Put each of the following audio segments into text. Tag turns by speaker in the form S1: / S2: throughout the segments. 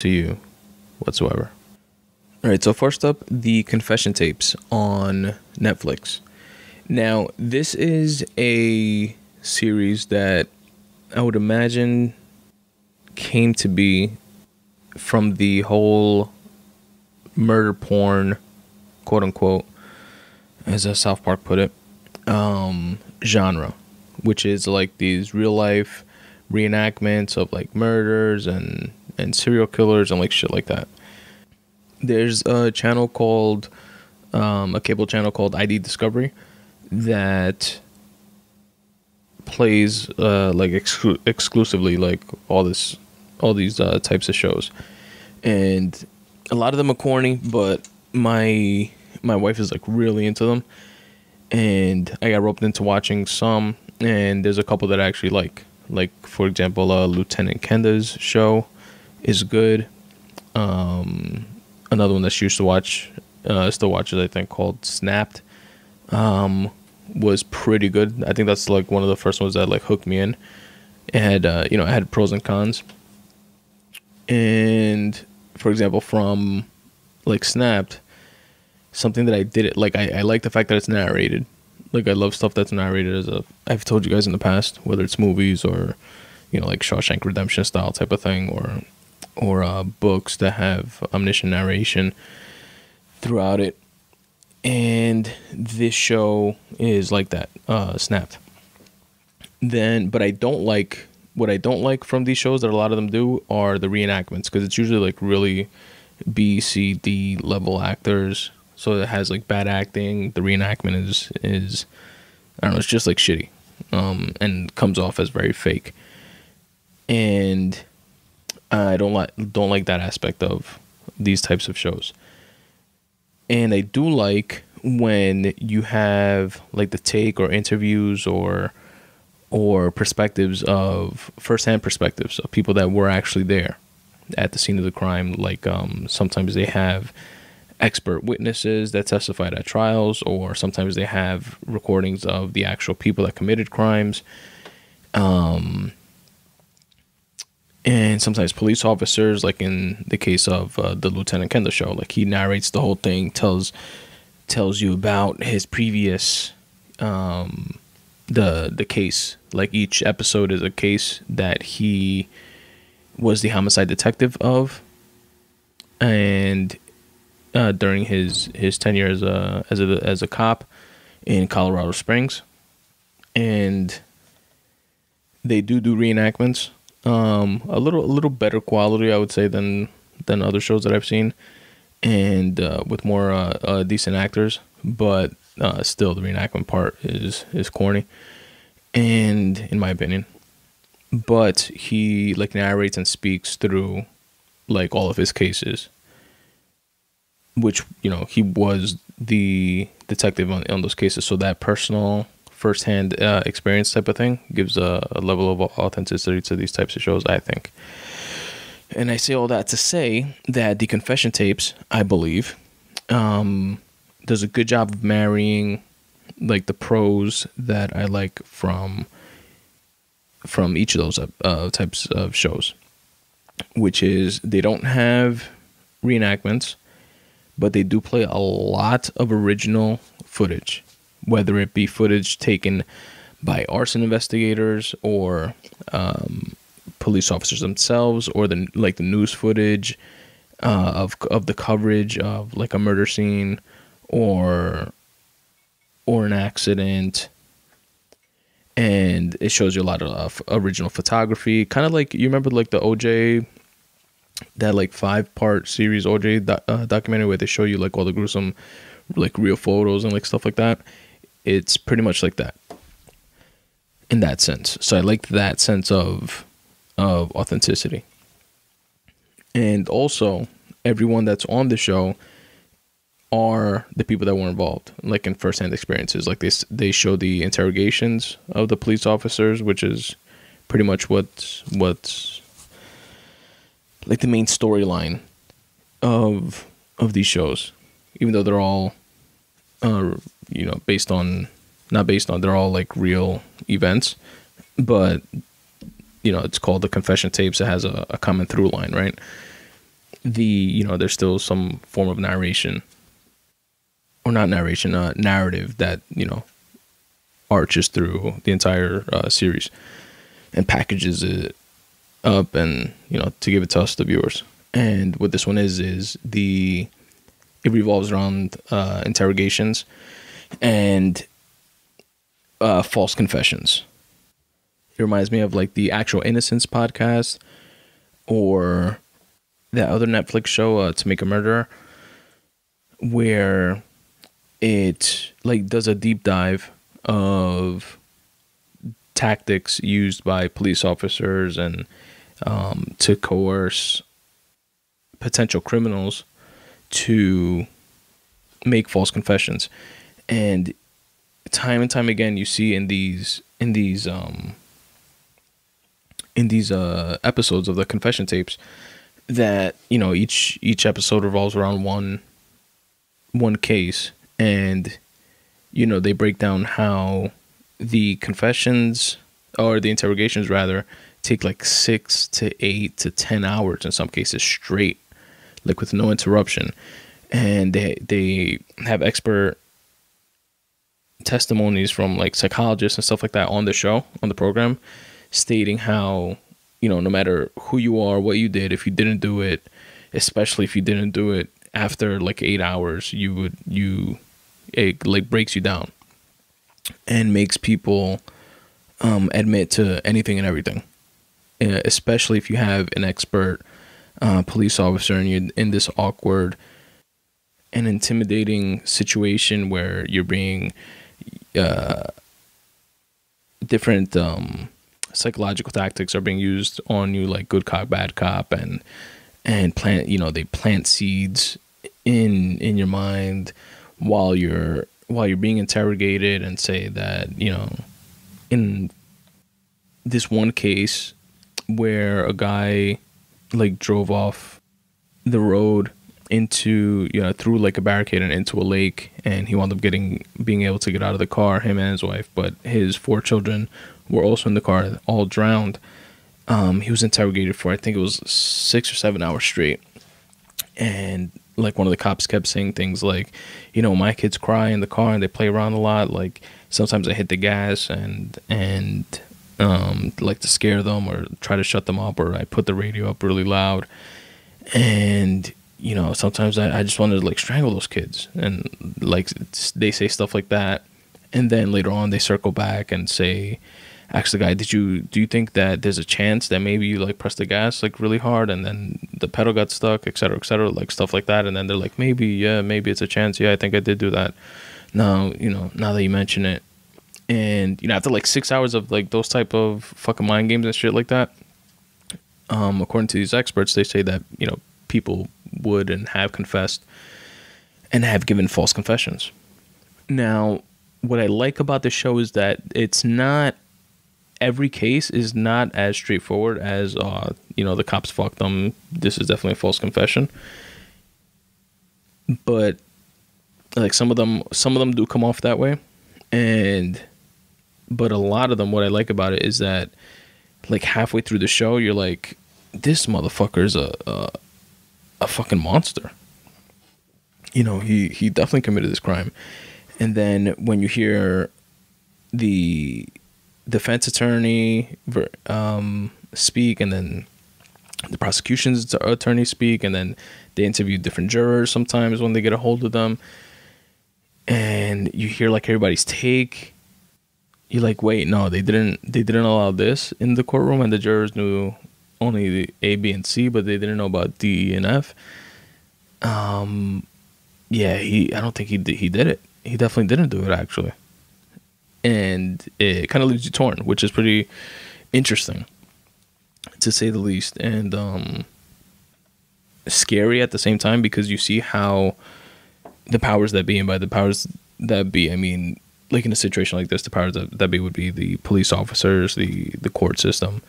S1: to you whatsoever. All right, so first up, the confession tapes on Netflix. Now, this is a series that I would imagine came to be from the whole murder porn, quote unquote, as South Park put it, genre, which is like these real life reenactments of like murders and serial killers and like shit like that. There's a channel called a cable channel called ID Discovery that plays like exclusively like all these types of shows, and a lot of them are corny, but my wife is like really into them, and I got roped into watching some, and there's a couple that I actually like for example, Lieutenant Kenda's show is good. Another one that she used to watch, still watches, I think, called Snapped, was pretty good. I think that's like one of the first ones that like hooked me in. It had it had pros and cons. And for example, from like Snapped, something that I did like I like the fact that it's narrated. Like I love stuff that's narrated I've told you guys in the past, whether it's movies or like Shawshank Redemption style type of thing, or books that have omniscient narration throughout it. And this show is like that, Snapped. But what I don't like from these shows that a lot of them do are the reenactments, because it's usually like really B, C, D level actors. So it has like bad acting. The reenactment is I don't know, it's just like shitty, and comes off as very fake. And I don't like that aspect of these types of shows. And I do like when you have like the take or interviews or perspectives of firsthand perspectives of people that were actually there at the scene of the crime. Like sometimes they have expert witnesses that testified at trials, or sometimes they have recordings of the actual people that committed crimes. And sometimes police officers, like in the case of the Lieutenant Kenda show, like he narrates the whole thing, tells you about his previous the case. Like each episode is a case that he was the homicide detective of, and during his tenure as a cop in Colorado Springs. And they do reenactments. A little better quality, I would say, than other shows that I've seen, and with more decent actors. But still, the reenactment part is corny, and in my opinion. But he like narrates and speaks through like all of his cases, which he was the detective on those cases. So that personal, firsthand experience type of thing gives a level of authenticity to these types of shows, I think. And I say all that to say that the confession tapes, I believe, does a good job of marrying like the pros that I like from each of those types of shows, which is they don't have reenactments, but they do play a lot of original footage, whether it be footage taken by arson investigators or police officers themselves, or the news footage of the coverage of like a murder scene or an accident. And it shows you a lot of original photography, kind of like, you remember like the OJ, that like 5-part series OJ documentary where they show you like all the gruesome like real photos and like stuff like that. It's pretty much like that in that sense. So I like that sense of authenticity. And also, everyone that's on the show are the people that were involved, like in firsthand experiences. Like they show the interrogations of the police officers, which is pretty much what's like the main storyline of these shows, even though they're all they're all like real events, but it's called the confession tapes. It has a common through line, right? there's still some form of narration, or not narration, narrative that, arches through the entire series and packages it up and, to give it to us, the viewers. And what this one is it revolves around interrogations and false confessions. It reminds me of like the Actual Innocence podcast, or that other Netflix show, To Make a Murderer, where it like does a deep dive of tactics used by police officers and to coerce potential criminals to make false confessions. And time and time again, you see in these episodes of the confession tapes that, each episode revolves around one case, and they break down how the confessions, or the interrogations rather, take like 6 to 8 to 10 hours in some cases straight, like with no interruption. And they have expert testimonies from like psychologists and stuff like that on the show, on the program, stating how, no matter who you are, what you did, if you didn't do it, especially if you didn't do it after like 8 hours, it like breaks you down and makes people admit to anything and everything, especially if you have an expert police officer and you're in this awkward and intimidating situation where you're being different psychological tactics are being used on you, like good cop, bad cop, and plant, they plant seeds in your mind while you're being interrogated, and say that, in this one case where a guy like drove off the road into, through like a barricade and into a lake, and he wound up being able to get out of the car, him and his wife, but his 4 children were also in the car, all drowned. He was interrogated for, I think it was 6 or 7 hours straight, and like one of the cops kept saying things like, my kids cry in the car and they play around a lot, like sometimes I hit the gas and like to scare them or try to shut them up, or I put the radio up really loud, and sometimes I just wanted to like strangle those kids. And like they say stuff like that, and then later on they circle back and say, ask the guy, do you think that there's a chance that maybe you like press the gas like really hard and then the pedal got stuck, et cetera, like stuff like that. And then they're like, maybe it's a chance. Yeah, I think I did do that. Now, now that you mention it. And, after like 6 hours of like those type of fucking mind games and shit like that, according to these experts, they say that, people would and have confessed and have given false confessions. Now, what I like about the show is that it's not, every case is not as straightforward as, the cops fucked them, this is definitely a false confession. But like some of them do come off that way. But a lot of them, what I like about it is that like halfway through the show, you're like, this motherfucker's a fucking monster. He definitely committed this crime. And then when you hear the defense attorney speak, and then the prosecution's attorney speak, and then they interview different jurors sometimes when they get a hold of them, and you hear like everybody's take, you're like, wait, no, they didn't allow this in the courtroom, and the jurors knew only the A, B, and C, but they didn't know about D, E, and F. I don't think he did it. He definitely didn't do it, actually. And it kind of leaves you torn, which is pretty interesting, to say the least, and scary at the same time, because you see how the powers that be, and by the powers that be, I mean, like in a situation like this, the powers that be would be the police officers, the court system,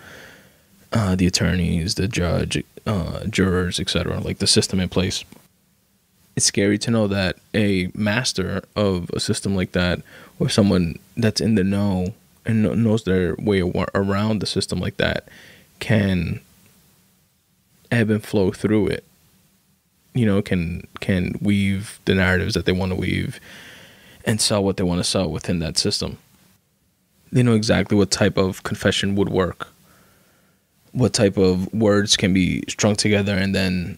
S1: the attorneys, the judge, jurors, etc., like the system in place. It's scary to know that a master of a system like that, or someone that's in the know and knows their way around the system like that, can ebb and flow through it can weave the narratives that they want to weave and sell what they want to sell within that system. They know exactly what type of confession would work, what type of words can be strung together, and then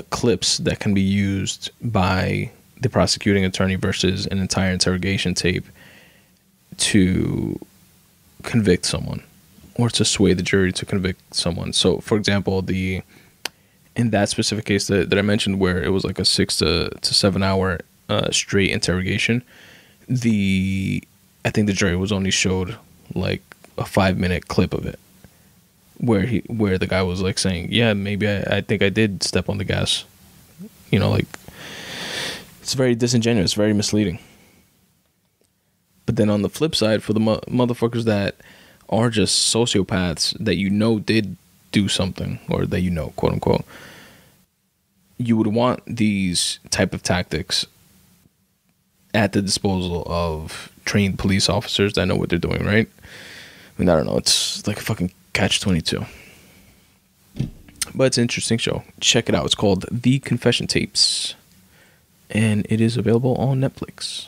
S1: clips that can be used by the prosecuting attorney versus an entire interrogation tape to convict someone or to sway the jury to convict someone. So, for example, in that specific case that I mentioned, where it was like a 6 to 7 hour straight interrogation, I think the jury was only showed like a 5-minute clip of it, where the guy was like saying, yeah, maybe I think I did step on the gas. Like, it's very disingenuous, very misleading. But then on the flip side, for the motherfuckers that are just sociopaths that did do something, or that quote unquote, you would want these type of tactics at the disposal of trained police officers that know what they're doing, right? I don't know. It's like a fucking catch-22. But it's an interesting show. Check it out. It's called The Confession Tapes, and it is available on Netflix.